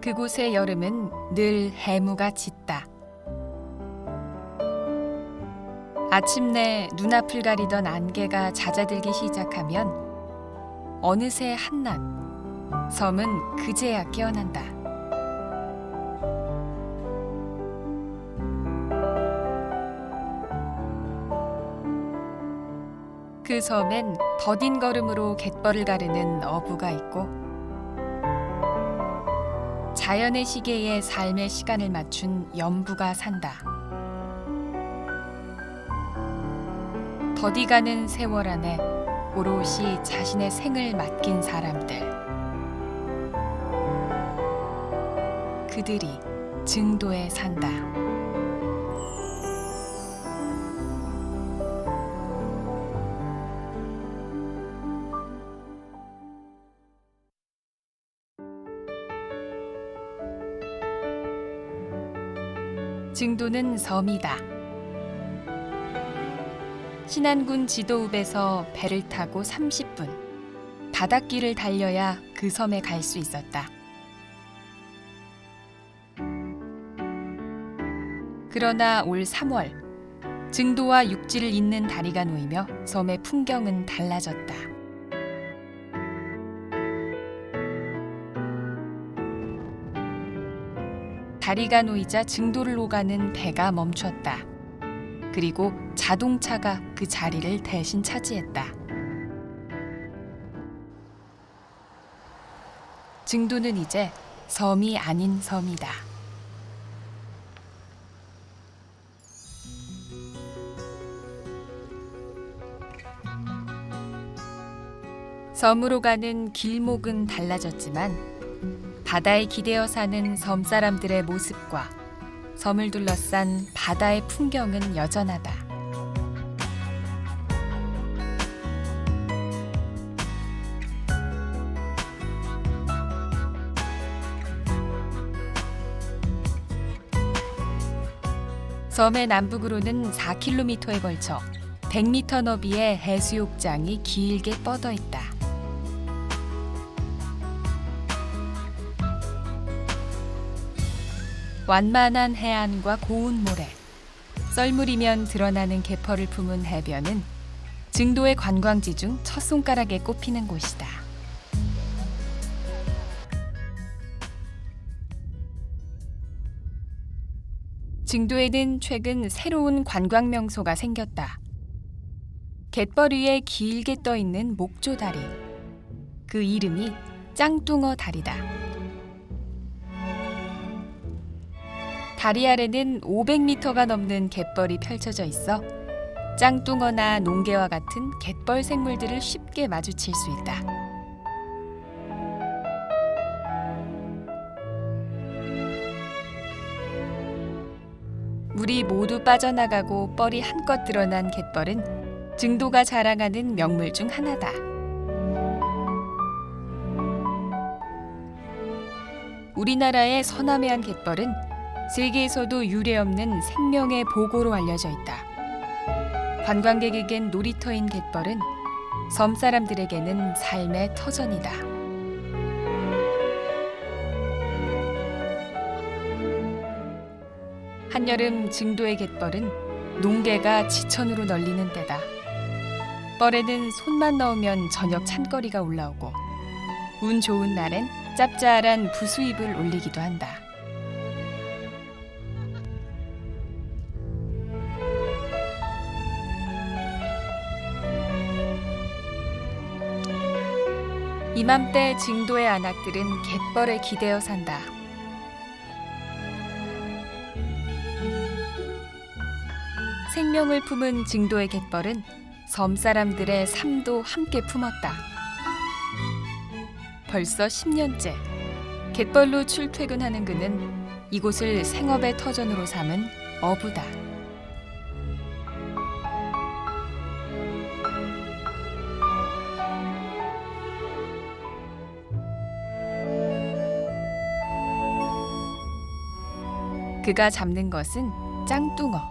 그곳의 여름은 늘 해무가 짙다. 아침내 눈앞을 가리던 안개가 잦아들기 시작하면 어느새 한낮, 섬은 그제야 깨어난다. 그 섬엔 더딘 걸음으로 갯벌을 가르는 어부가 있고 자연의 시계에 삶의 시간을 맞춘 염부가 산다. 더디가는 세월 안에 오롯이 자신의 생을 맡긴 사람들. 그들이 증도에 산다. 증도는 섬이다. 신안군 지도읍에서 배를 타고 30분, 바닷길을 달려야 그 섬에 갈 수 있었다. 그러나 올 3월, 증도와 육지를 잇는 다리가 놓이며 섬의 풍경은 달라졌다. 다리가 놓이자 증도를 오가는 배가 멈췄다. 그리고 자동차가 그 자리를 대신 차지했다. 증도는 이제 섬이 아닌 섬이다. 섬으로 가는 길목은 달라졌지만 바다에 기대어 사는 섬 사람들의 모습과 섬을 둘러싼 바다의 풍경은 여전하다. 섬의 남북으로는 4km에 걸쳐 100m 너비의 해수욕장이 길게 뻗어 있다. 완만한 해안과 고운 모래, 썰물이면 드러나는 갯벌을 품은 해변은 증도의 관광지 중 첫 손가락에 꼽히는 곳이다. 증도에는 최근 새로운 관광 명소가 생겼다. 갯벌 위에 길게 떠 있는 목조다리. 그 이름이 짱뚱어 다리다. 다리 아래는 500m가 넘는 갯벌이 펼쳐져 있어 짱뚱어나 농개와 같은 갯벌 생물들을 쉽게 마주칠 수 있다. 물이 모두 빠져나가고 뻘이 한껏 드러난 갯벌은 증도가 자랑하는 명물 중 하나다. 우리나라의 서남해안 갯벌은 세계에서도 유례없는 생명의 보고로 알려져 있다. 관광객에겐 놀이터인 갯벌은 섬 사람들에게는 삶의 터전이다. 한여름 증도의 갯벌은 농개가 지천으로 널리는 때다. 뻘에는 손만 넣으면 저녁 찬거리가 올라오고 운 좋은 날엔 짭짤한 부수잎을 올리기도 한다. 이맘때 증도의 안악들은 갯벌에 기대어 산다. 생명을 품은 증도의 갯벌은 섬 사람들의 삶도 함께 품었다. 벌써 10년째 갯벌로 출퇴근하는 그는 이곳을 생업의 터전으로 삼은 어부다. 그가 잡는 것은 짱뚱어.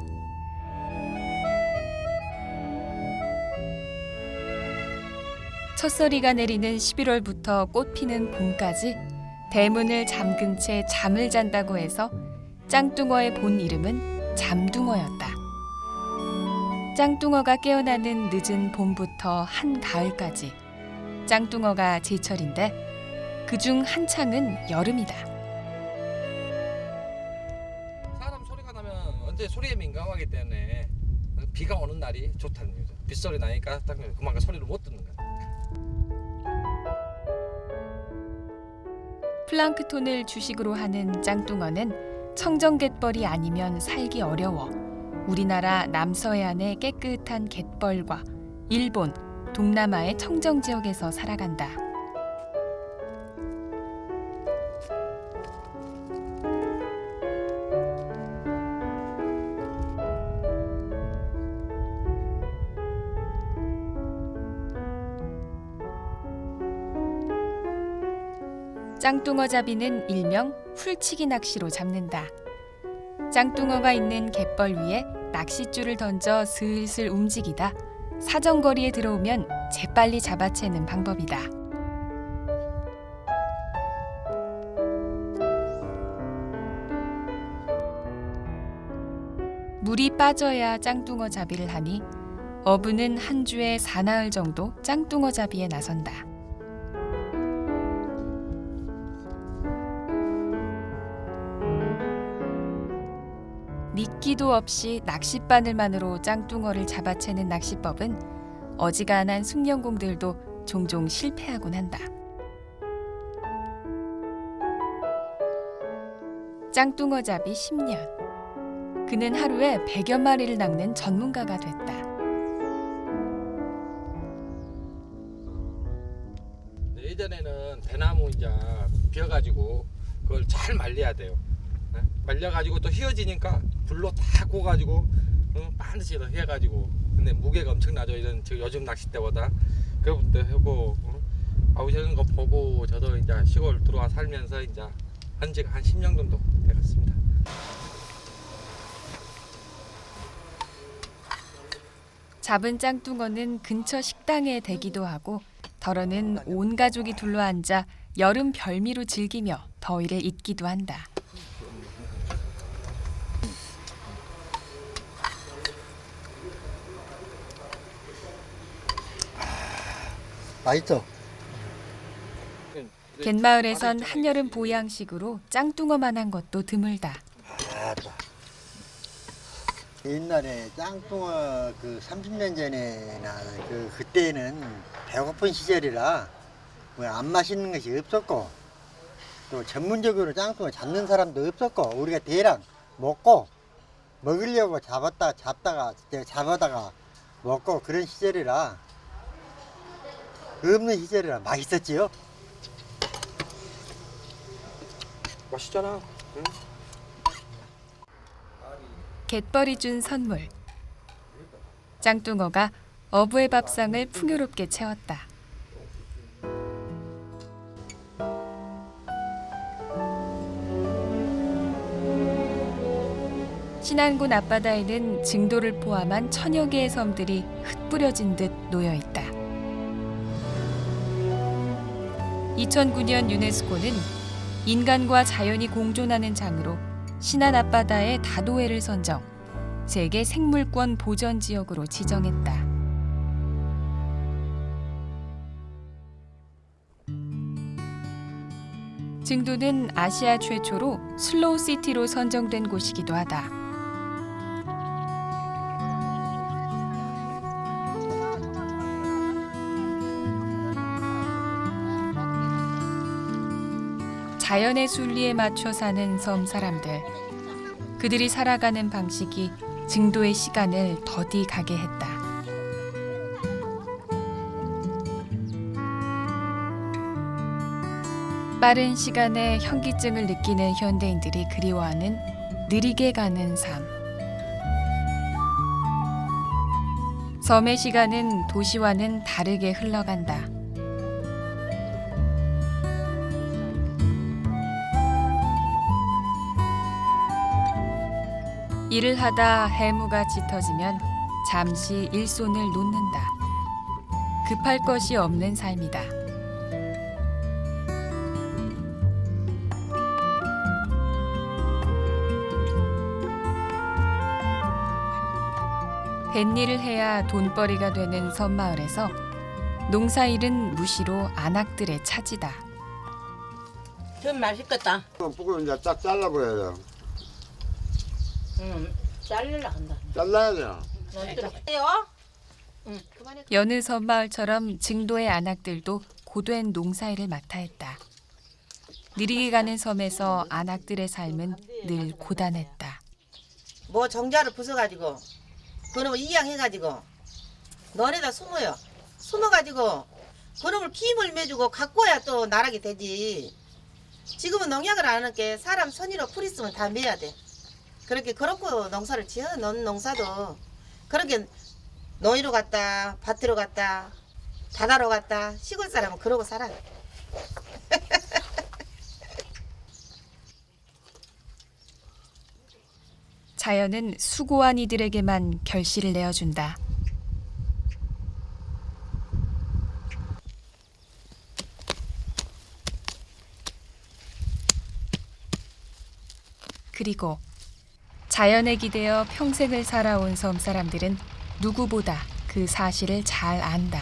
첫서리가 내리는 11월부터 꽃 피는 봄까지 대문을 잠근 채 잠을 잔다고 해서 짱뚱어의 본 이름은 잠둥어였다. 짱뚱어가 깨어나는 늦은 봄부터 한가을까지 짱뚱어가 제철인데 그중 한창은 여름이다. 사람 소리가 나면 언제 소리에 민감하기 때문에 비가 오는 날이 좋다는 거죠. 빗소리 나니까 딱 그만큼 소리를 못 듣는 거야. 플랑크톤을 주식으로 하는 짱뚱어는 청정갯벌이 아니면 살기 어려워 우리나라 남서해안의 깨끗한 갯벌과 일본, 동남아의 청정 지역에서 살아간다. 짱뚱어 잡이는 일명 훌치기 낚시로 잡는다. 짱뚱어가 있는 갯벌 위에 낚싯줄을 던져 슬슬 움직이다 사정거리에 들어오면 재빨리 잡아채는 방법이다. 물이 빠져야 짱뚱어 잡이를 하니 어부는 한 주에 4나흘 정도 짱뚱어 잡이에 나선다. 미끼도 없이 낚싯바늘만으로 짱뚱어를 잡아채는 낚시법은 어지간한 숙련공들도 종종 실패하곤 한다. 짱뚱어 잡이 10년. 그는 하루에 100여 마리를 낚는 전문가가 됐다. 예전에는 대나무 이제 비어가지고 그걸 잘 말려야 돼요. 말려가지고 또 휘어지니까 불로 다 구워가지고 반드시 해가지고. 근데 무게가 엄청나죠. 이런 요즘 낚싯대보다. 그것부터 하고 아우시는 거 보고 저도 이제 시골 들어와 살면서 이제 한 지가 한 10년 정도 되었습니다. 잡은 짱뚱어는 근처 식당에 대기도 하고 덜어는 온 가족이 둘러앉아 여름 별미로 즐기며 더위를 잊기도 한다. 맛있어. 갯마을에선 한여름 보양식으로 짱뚱어만한 것도 드물다. 옛날에 짱뚱어 30년 전에나 그때는 배고픈 시절이라 뭐 안 맛있는 것이 없었고 또 전문적으로 짱뚱어 잡는 사람도 없었고 우리가 대량 먹고 먹으려고 잡다가 먹고 그런 시절이라 없는 시절이라 맛있었지요. 맛있잖아. 응? 갯벌이 준 선물. 짱뚱어가 어부의 밥상을 풍요롭게 채웠다. 신안군 앞바다에는 증도를 포함한 천여 개의 섬들이 흩뿌려진 듯 놓여 있다. 2009년 유네스코는 인간과 자연이 공존하는 장으로 신안 앞바다의 다도해를 선정, 세계 생물권 보전 지역으로 지정했다. 증도는 아시아 최초로 슬로우 시티로 선정된 곳이기도 하다. 자연의 순리에 맞춰 사는 섬 사람들. 그들이 살아가는 방식이 증도의 시간을 더디 가게 했다. 빠른 시간에 현기증을 느끼는 현대인들이 그리워하는 느리게 가는 삶. 섬의 시간은 도시와는 다르게 흘러간다. 일을 하다 해무가 짙어지면 잠시 일손을 놓는다. 급할 것이 없는 삶이다. 뱃일을 해야 돈벌이가 되는 섬마을에서 농사일은 무시로 안악들의 차지다. 좀 맛있겠다. 뿌고 이제 딱 잘라버려야 돼. 잘리려 한다. 잘라야 돼요. 해요? 응. 그만해. 여느 섬마을처럼 증도의 안악들도 고된 농사일을 맡아 했다. 느리게 가는 섬에서 안악들의 삶은 늘 고단했다. 뭐 정자를 부숴가지고 그놈을 이양해가지고 너네다 숨어요. 숨어가지고 그놈을 김을 매주고 갖고 와야 또 나락이 되지. 지금은 농약을 안 하니까 사람 손으로 풀 있으면 다 매야 돼. 그렇고 농사를 지어. 농사도 그렇게 너희로 갔다 밭으로 갔다 바다로 갔다 시골 사람은 그러고 살아. 자연은 수고한 이들에게만 결실을 내어준다. 그리고 자연에 기대어 평생을 살아온 섬 사람들은 누구보다 그 사실을 잘 안다.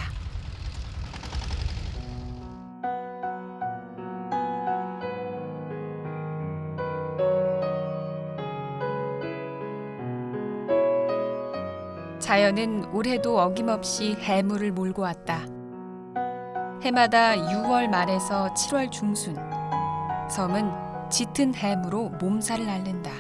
자연은 올해도 어김없이 해물을 몰고 왔다. 해마다 6월 말에서 7월 중순, 섬은 짙은 해무로 몸살을 앓는다.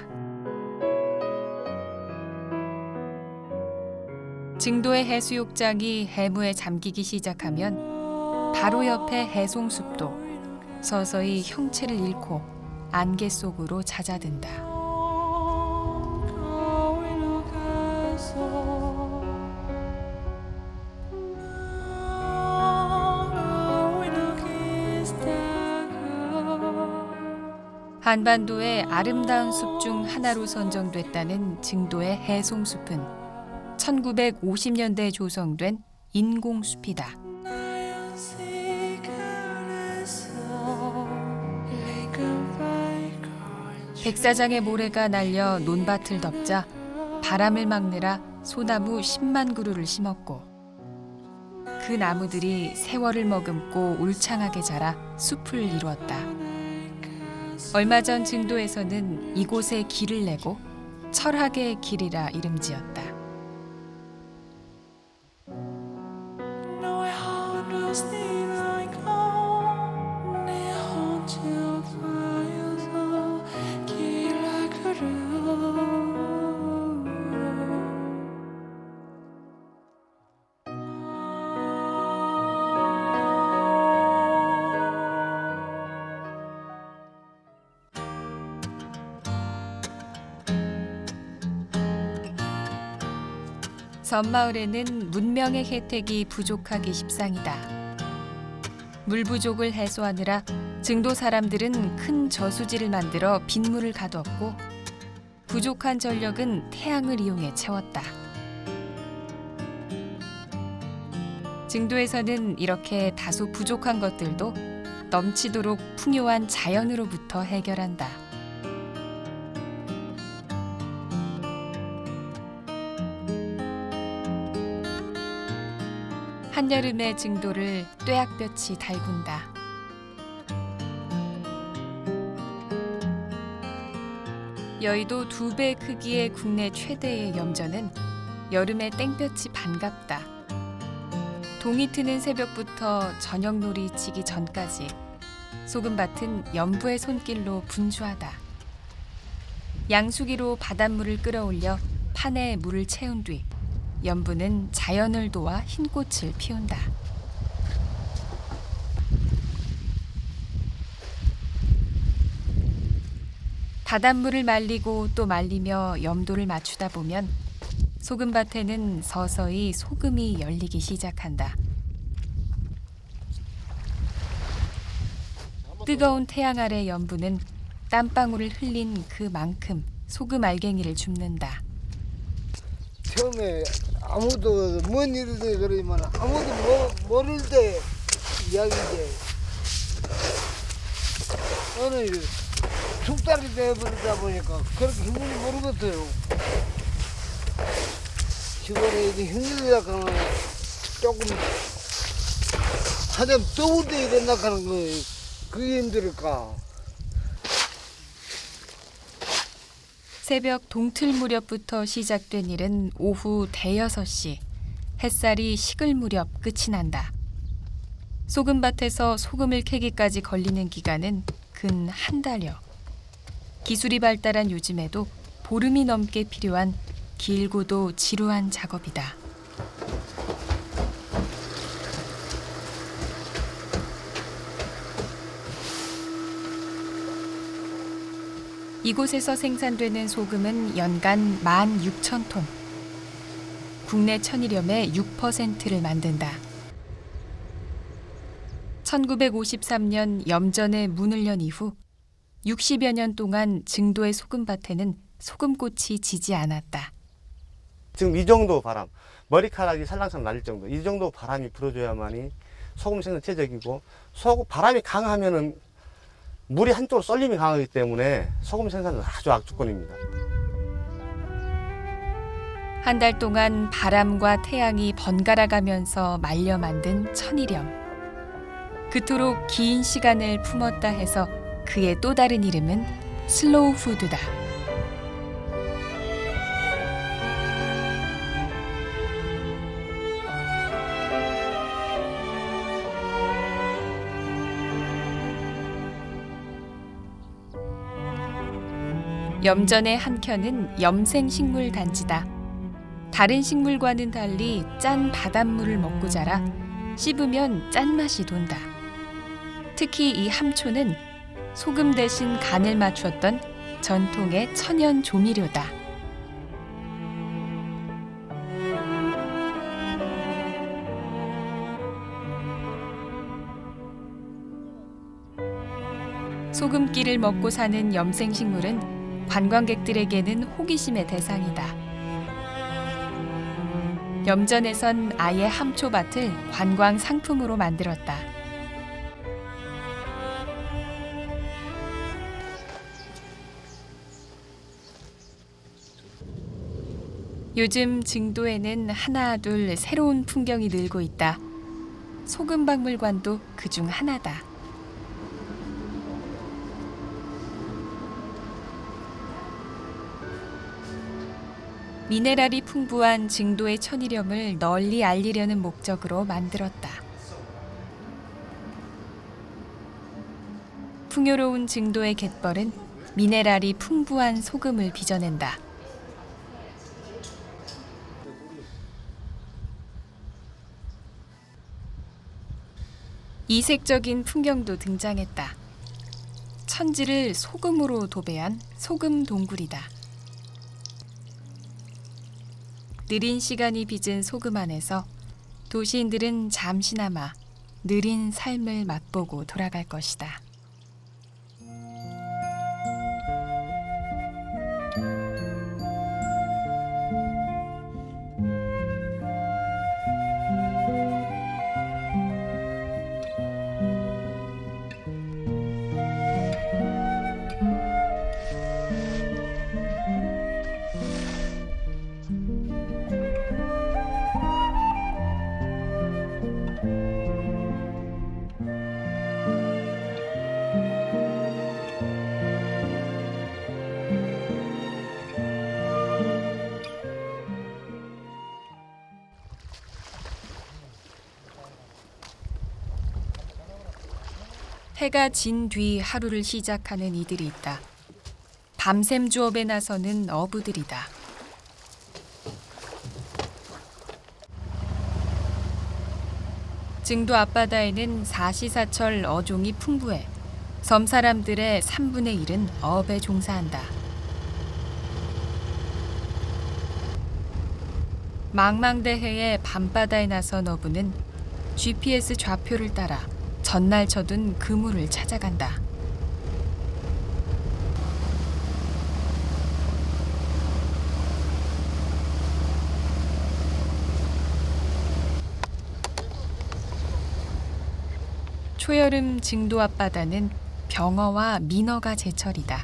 증도의 해수욕장이 해무에 잠기기 시작하면 바로 옆에 해송숲도 서서히 형체를 잃고 안개 속으로 잦아든다. 한반도의 아름다운 숲 중 하나로 선정됐다는 증도의 해송숲은 1950년대에 조성된 인공숲이다. 백사장의 모래가 날려 논밭을 덮자 바람을 막느라 소나무 10만 그루를 심었고 그 나무들이 세월을 머금고 울창하게 자라 숲을 이루었다. 얼마 전 증도에서는 이곳에 길을 내고 철학의 길이라 이름지었다. 섬마을에는 문명의 혜택이 부족하기 십상이다. 물 부족을 해소하느라 증도 사람들은 큰 저수지를 만들어 빗물을 가두었고 부족한 전력은 태양을 이용해 채웠다. 증도에서는 이렇게 다소 부족한 것들도 넘치도록 풍요한 자연으로부터 해결한다. 한여름의 증도를 뙤약볕이 달군다. 여의도 2배 크기의 국내 최대의 염전은 여름의 땡볕이 반갑다. 동이 트는 새벽부터 저녁놀이 치기 전까지 소금밭은 연부의 손길로 분주하다. 양수기로 바닷물을 끌어올려 판에 물을 채운 뒤 연부는 자연을 도와 흰꽃을 피운다. 바닷물을 말리고 또 말리며 염도를 맞추다 보면 소금밭에는 서서히 소금이 열리기 시작한다. 뜨거운 태양 아래 연부는 땀방울을 흘린 그만큼 소금 알갱이를 줍는다. 처음에 아무도 뭔 일이든 그러지만 아무도 모를 때 이야기인데 오늘 숙달이 되어버리다 보니까 그렇게 힘들이 모르겠어요. 시골에 이제 힘들다 하면 조금 하여튼 더운데 이랬나 하는 거 그게 힘들을까. 새벽 동틀 무렵부터 시작된 일은 오후 대여섯 시 햇살이 식을 무렵 끝이 난다. 소금밭에서 소금을 캐기까지 걸리는 기간은 근 한 달여. 기술이 발달한 요즘에도 보름이 넘게 필요한 길고도 지루한 작업이다. 이곳에서 생산되는 소금은 연간 16,000톤. 국내 천일염의 6%를 만든다. 1953년 염전에 문을 연 이후 60여 년 동안 증도의 소금밭에는 소금꽃이 지지 않았다. 지금 이 정도 바람, 머리카락이 살랑살랑 날릴 정도, 이 정도 바람이 불어줘야만이 소금 생산 최적이고, 바람이 강하면은 물이 한쪽으로 쏠림이 강하기 때문에 소금 생산은 아주 악조건입니다. 한 달 동안 바람과 태양이 번갈아 가면서 말려 만든 천일염. 그토록 긴 시간을 품었다 해서 그의 또 다른 이름은 슬로우 푸드다. 염전의 한 켠은 염생식물 단지다. 다른 식물과는 달리 짠 바닷물을 먹고 자라 씹으면 짠맛이 돈다. 특히 이 함초는 소금 대신 간을 맞추었던 전통의 천연 조미료다. 소금기를 먹고 사는 염생식물은 관광객들에게는 호기심의 대상이다. 염전에선 아예 함초밭을 관광 상품으로 만들었다. 요즘 증도에는 하나 둘 새로운 풍경이 늘고 있다. 소금박물관도 그중 하나다. 미네랄이 풍부한 증도의 천일염을 널리 알리려는 목적으로 만들었다. 풍요로운 증도의 갯벌은 미네랄이 풍부한 소금을 빚어낸다. 이색적인 풍경도 등장했다. 천지를 소금으로 도배한 소금 동굴이다. 느린 시간이 빚은 소금 안에서 도시인들은 잠시나마 느린 삶을 맛보고 돌아갈 것이다. 해가 진 뒤 하루를 시작하는 이들이 있다. 밤샘 주업에 나서는 어부들이다. 증도 앞바다에는 사시사철 어종이 풍부해 섬 사람들의 3분의 1은 어업에 종사한다. 망망대해의 밤바다에 나선 어부는 GPS 좌표를 따라 전날 쳐둔 그물을 찾아간다. 초여름 증도 앞바다는 병어와 민어가 제철이다.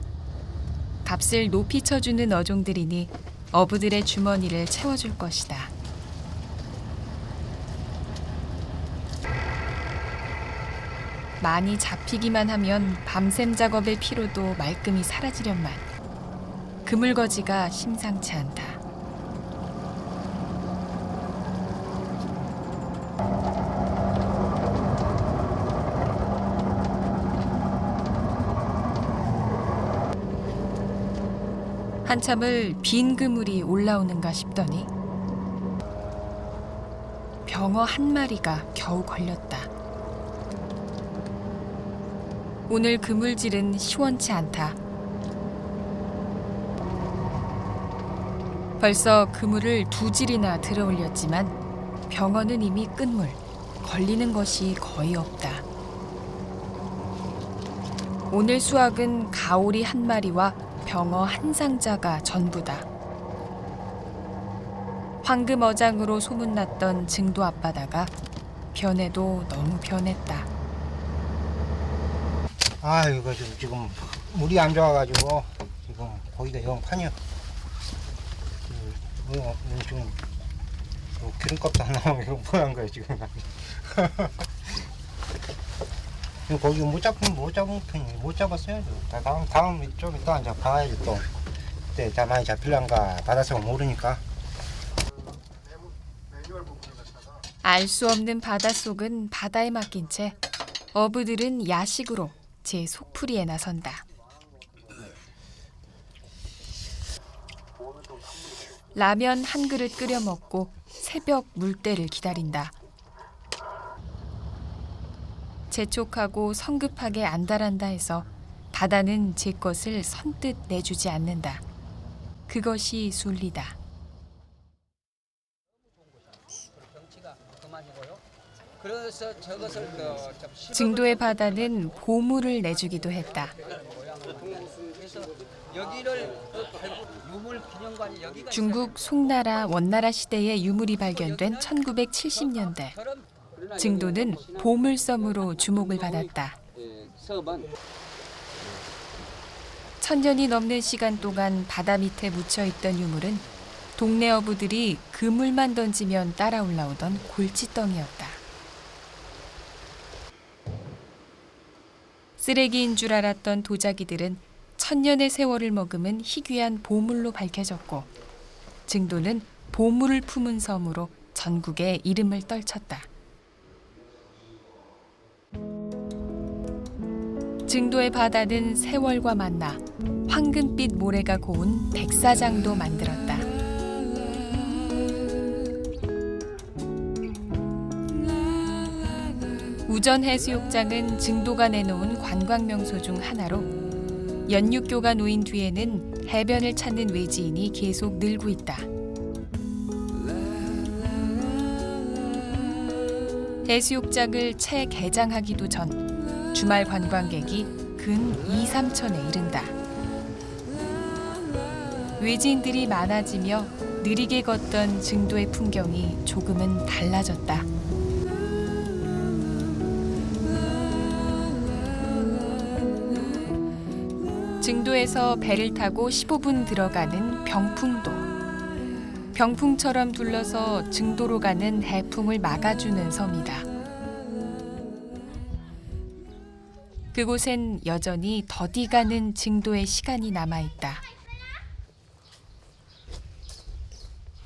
값을 높이 쳐주는 어종들이니 어부들의 주머니를 채워줄 것이다. 많이 잡히기만 하면 밤샘 작업의 피로도 말끔히 사라지련만. 그물거지가 심상치 않다. 한참을 빈 그물이 올라오는가 싶더니 병어 한 마리가 겨우 걸렸다. 오늘 그물질은 시원치 않다. 벌써 그물을 2질이나 들어 올렸지만 병어는 이미 끝물, 걸리는 것이 거의 없다. 오늘 수확은 가오리 한 마리와 병어 한 상자가 전부다. 황금 어장으로 소문났던 증도 앞바다가 변해도 너무 변했다. 아 이거 지금 물이 안 좋아가지고 지금 고기가 영 파녀. 지금 기름값도 안 나오고 이거 뭐한 거야 지금. 이거 고기 못 잡았어요. 다음 좀 이따 이제 봐야지 또. 그때 다 많이 잡힐란가 바닷속은 모르니까. 알 수 없는 바닷속은 바다에 맡긴 채 어부들은 야식으로 제 속풀이에 나선다. 라면 한 그릇 끓여 먹고 새벽 물때를 기다린다. 재촉하고 성급하게 안달한다 해서 바다는 제 것을 선뜻 내주지 않는다. 그것이 순리다. 그래서 저것을 증도의 바다는 보물을 내주기도 했다. 여기를 유물 기념관이 여기가 중국 송나라 원나라 시대의 유물이 발견된 1970년대. 증도는 보물섬으로 주목을 받았다. 섬은 1000년이 넘는 시간 동안 바다 밑에 묻혀있던 유물은 동네 어부들이 그물만 던지면 따라 올라오던 골칫덩이였다. 쓰레기인 줄 알았던 도자기들은 1000년의 세월을 머금은 희귀한 보물로 밝혀졌고 증도는 보물을 품은 섬으로 전국에 이름을 떨쳤다. 증도의 바다는 세월과 만나 황금빛 모래가 고운 백사장도 만들었다. 우전 해수욕장은 증도가 내놓은 관광명소 중 하나로 연육교가 놓인 뒤에는 해변을 찾는 외지인이 계속 늘고 있다. 해수욕장을 채 개장하기도 전 주말 관광객이 근 2~3천에 이른다. 외지인들이 많아지며 느리게 걷던 증도의 풍경이 조금은 달라졌다. 증도에서 배를 타고 15분 들어가는 병풍도. 병풍처럼 둘러서 증도로 가는 해풍을 막아주는 섬이다. 그곳엔 여전히 더디 가는 증도의 시간이 남아있다.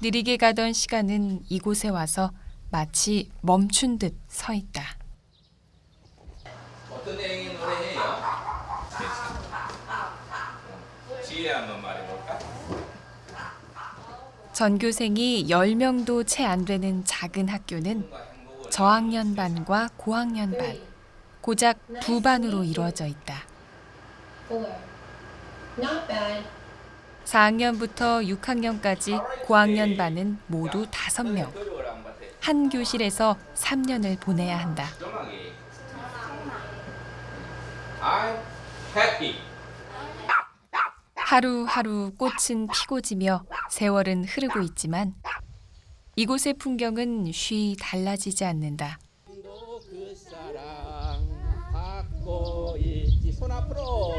느리게 가던 시간은 이곳에 와서 마치 멈춘 듯 서 있다. 어떤 내용의 노래예요? 지혜 한번 말해볼까? 전교생이 10명도 채 안 되는 작은 학교는 저학년 반과 고학년 반, 고작 2반으로 이루어져 있다. 4학년부터 6학년까지 고학년 반은 모두 5명. 한 교실에서 3년을 보내야 한다. I'm happy. 하루하루 꽃은 피고 지며 세월은 흐르고 있지만 이곳의 풍경은 쉬 달라지지 않는다. 그 사랑 받고 있지. 손 앞으로.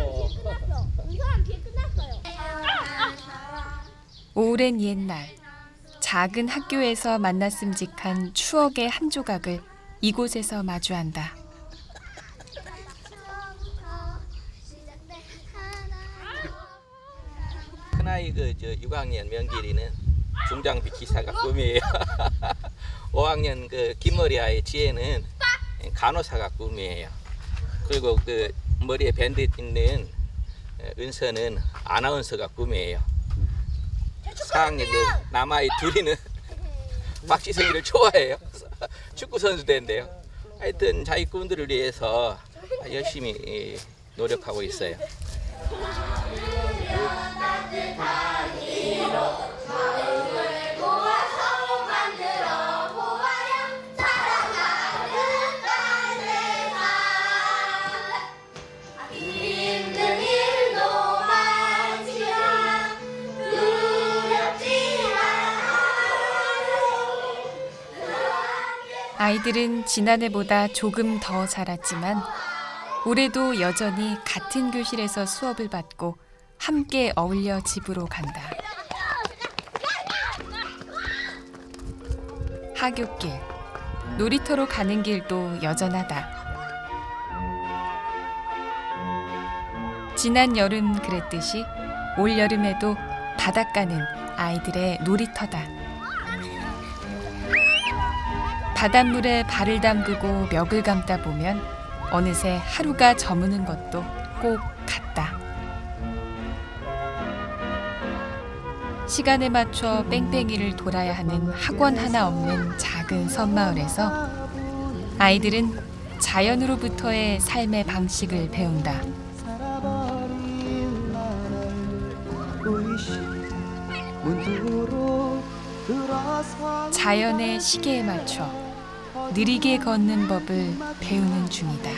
오랜 옛날 작은 학교에서 만났음직한 추억의 한 조각을 이곳에서 마주한다. 남아의 6학년 명길이는 중장비 기사가 꿈이에요. 5학년 김머리아의 지혜는 간호사가 꿈이에요. 그리고 머리에 밴드 있는 은서는 아나운서가 꿈이에요. 4학년 남아의 둘이는 박지성이를 좋아해요. 축구 선수 된대요. 하여튼 자기 꿈들을 위해서 열심히 노력하고 있어요. 아이들은 지난해보다 조금 더 자랐지만 올해도 여전히 같은 교실에서 수업을 받고 함께 어울려 집으로 간다. 하굣길, 놀이터로 가는 길도 여전하다. 지난 여름 그랬듯이 올 여름에도 바닷가는 아이들의 놀이터다. 바닷물에 발을 담그고 멱을 감다 보면 어느새 하루가 저무는 것도 꼭 같다. 시간에 맞춰 뺑뺑이를 돌아야 하는 학원 하나 없는 작은 섬마을에서 아이들은 자연으로부터의 삶의 방식을 배운다. 자연의 시계에 맞춰 느리게 걷는 법을 배우는 중이다.